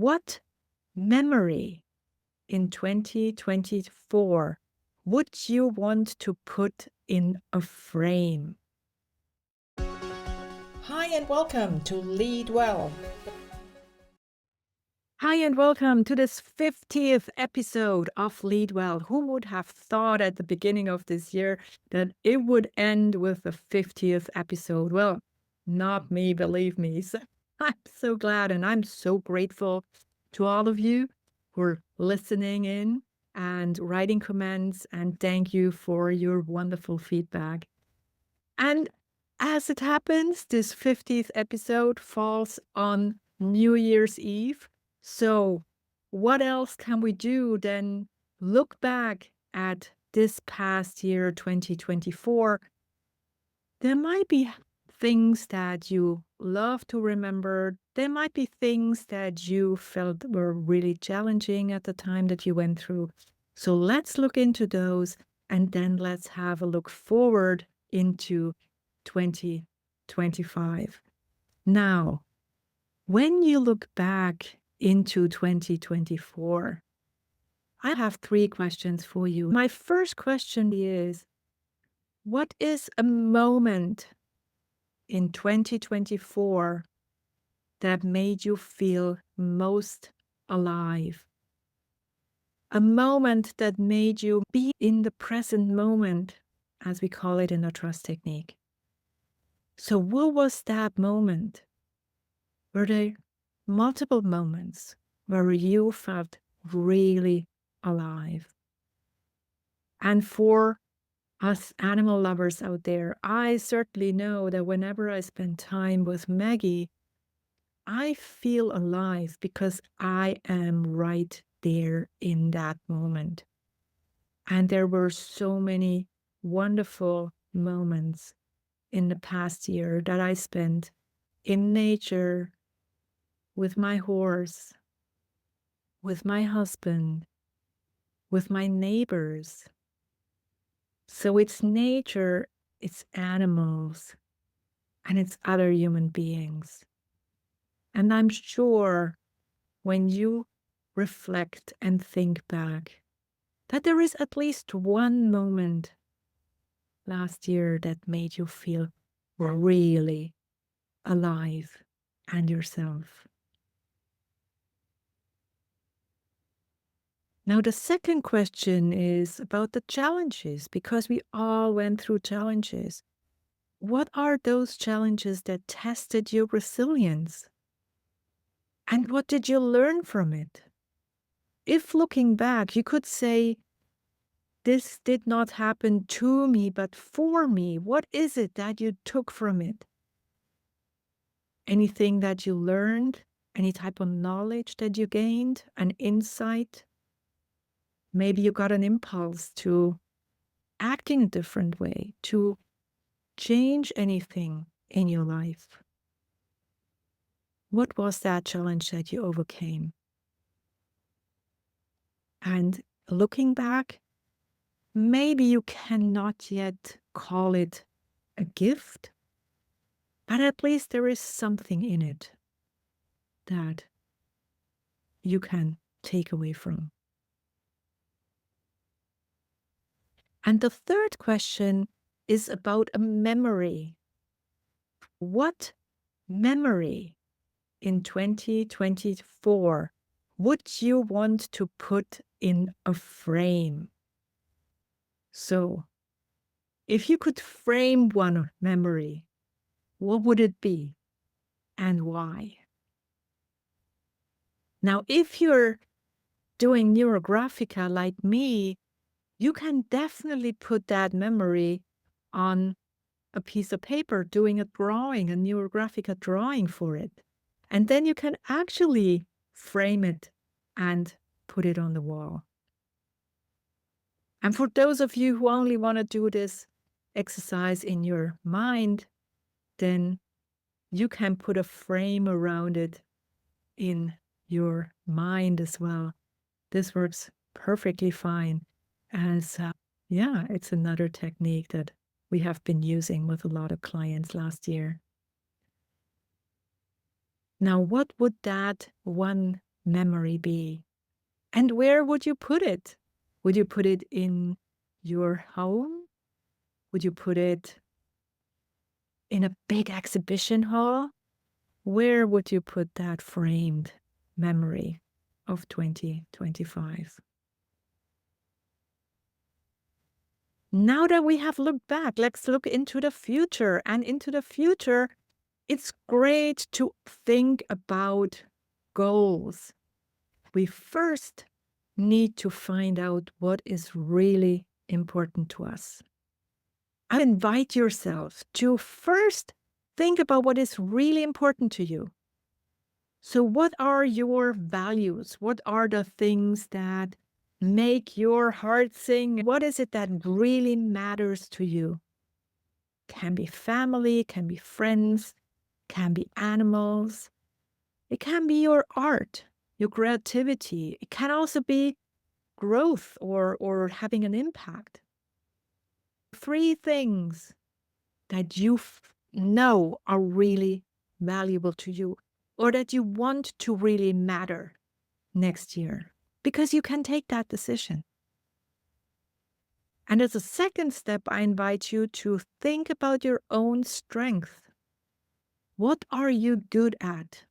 What memory in 2024 would you want to put in a frame? Hi and welcome to Lead Well. Hi and welcome to this 50th episode of Lead Well. Who would have thought at the beginning of this year that it would end with the 50th episode? Well, not me, believe me. So I'm so glad and I'm so grateful to all of you who are listening in and writing comments, and thank you for your wonderful feedback. And as it happens, this 50th episode falls on New Year's Eve. So, what else can we do than look back at this past year, 2024? There might be things that you love to remember. There might be things that you felt were really challenging at the time that you went through. So, let's look into those and then let's have a look forward into 2025. Now, when you look back into 2024, I have 3 questions for you. My first question is, what is a moment in 2024 that made you feel most alive? A moment that made you be in the present moment, as we call it in the trust technique. So what was that moment? Were there multiple moments where you felt really alive? And for us animal lovers out there, I certainly know that whenever I spend time with Maggie, I feel alive because I am right there in that moment. And there were so many wonderful moments in the past year that I spent in nature, with my horse, with my husband, with my neighbors. So it's nature, it's animals, and it's other human beings. And I'm sure when you reflect and think back, that there is at least one moment last year that made you feel really alive and yourself. Now, the second question is about the challenges, because we all went through challenges. What are those challenges that tested your resilience? And what did you learn from it? If looking back, you could say, this did not happen to me, but for me, what is it that you took from it? Anything that you learned? Any type of knowledge that you gained? An insight? Maybe you got an impulse to act in a different way, to change anything in your life. What was that challenge that you overcame? And looking back, maybe you cannot yet call it a gift, but at least there is something in it that you can take away from. And the third question is about a memory. What memory in 2024 would you want to put in a frame? So, if you could frame one memory, what would it be and why? Now, if you're doing Neurographica like me, you can definitely put that memory on a piece of paper, doing a drawing, a Neurographica drawing for it. And then you can actually frame it and put it on the wall. And for those of you who only want to do this exercise in your mind, then you can put a frame around it in your mind as well. This works perfectly fine as, it's another technique that we have been using with a lot of clients last year. Now, what would that one memory be? And where would you put it? Would you put it in your home? Would you put it in a big exhibition hall? Where would you put that framed memory of 2025? Now that we have looked back, let's look into the future. And into the future, it's great to think about goals. We first need to find out what is really important to us. I invite yourself to first think about what is really important to you. So, what are your values? What are the things that make your heart sing? What is it that really matters to you? Can be family, can be friends, can be animals. It can be your art, your creativity. It can also be growth or having an impact. 3 things that you know are really valuable to you or that you want to really matter next year, because you can take that decision. And as a second step, I invite you to think about your own strength. What are you good at?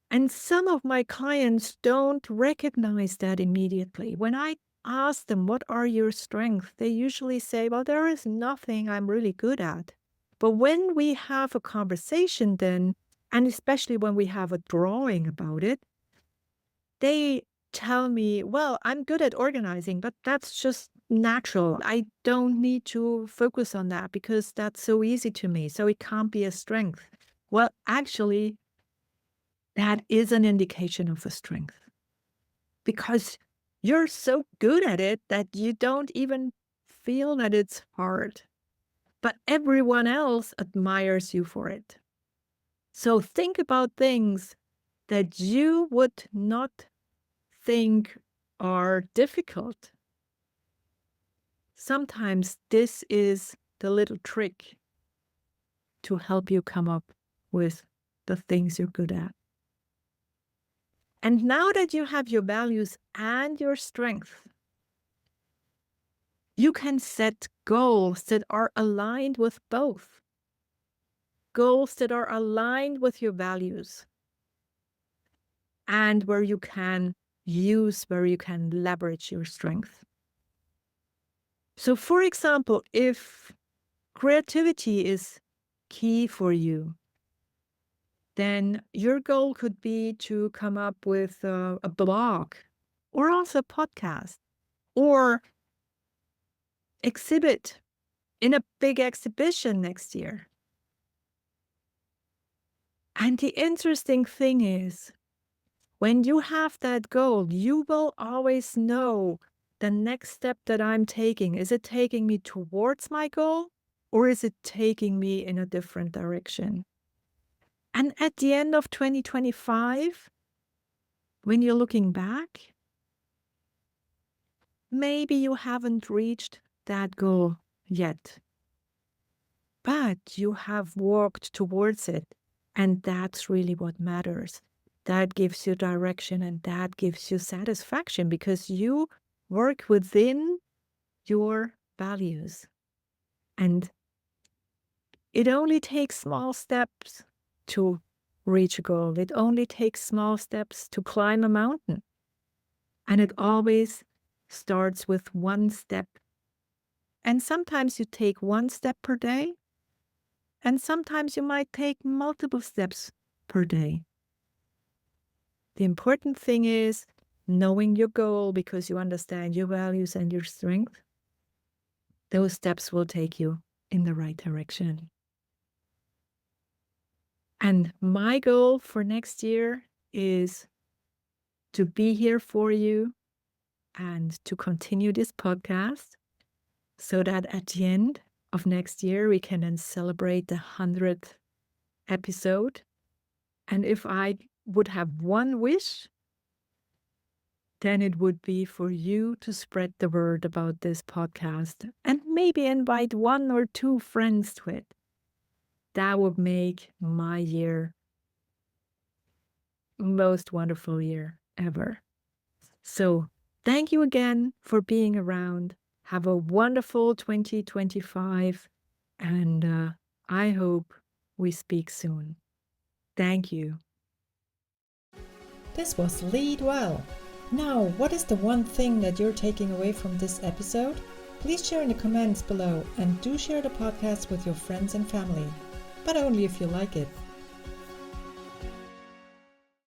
And some of my clients don't recognize that immediately. When I ask them, what are your strengths? They usually say, well, there is nothing I'm really good at. But when we have a conversation then, and especially when we have a drawing about it, they tell me, well, I'm good at organizing, but that's just natural. I don't need to focus on that because that's so easy to me. So it can't be a strength. Well, actually, that is an indication of a strength because you're so good at it that you don't even feel that it's hard. But everyone else admires you for it. So think about things that you would not think are difficult. Sometimes this is the little trick to help you come up with the things you're good at. And now that you have your values and your strength, you can set goals that are aligned with both. Goals that are aligned with your values and where you can leverage your strength. So, for example, if creativity is key for you, then your goal could be to come up with a blog or also a podcast or exhibit in a big exhibition next year. And the interesting thing is, when you have that goal, you will always know the next step that I'm taking. Is it taking me towards my goal or is it taking me in a different direction? And at the end of 2025, when you're looking back, maybe you haven't reached that goal yet, but you have walked towards it. And that's really what matters. That gives you direction and that gives you satisfaction because you work within your values. And it only takes small steps to reach a goal. It only takes small steps to climb a mountain. And it always starts with one step. And sometimes you take one step per day, and sometimes you might take multiple steps per day. The important thing is knowing your goal because you understand your values and your strength. Those steps will take you in the right direction. And my goal for next year is to be here for you and to continue this podcast so that at the end of next year, we can then celebrate the 100th episode. And if I would have one wish, then it would be for you to spread the word about this podcast and maybe invite 1 or 2 friends to it. That would make my year most wonderful year ever. So thank you again for being around. Have a wonderful 2025, and I hope we speak soon. Thank you. This was Lead Well. Now, what is the one thing that you're taking away from this episode? Please share in the comments below and do share the podcast with your friends and family, but only if you like it.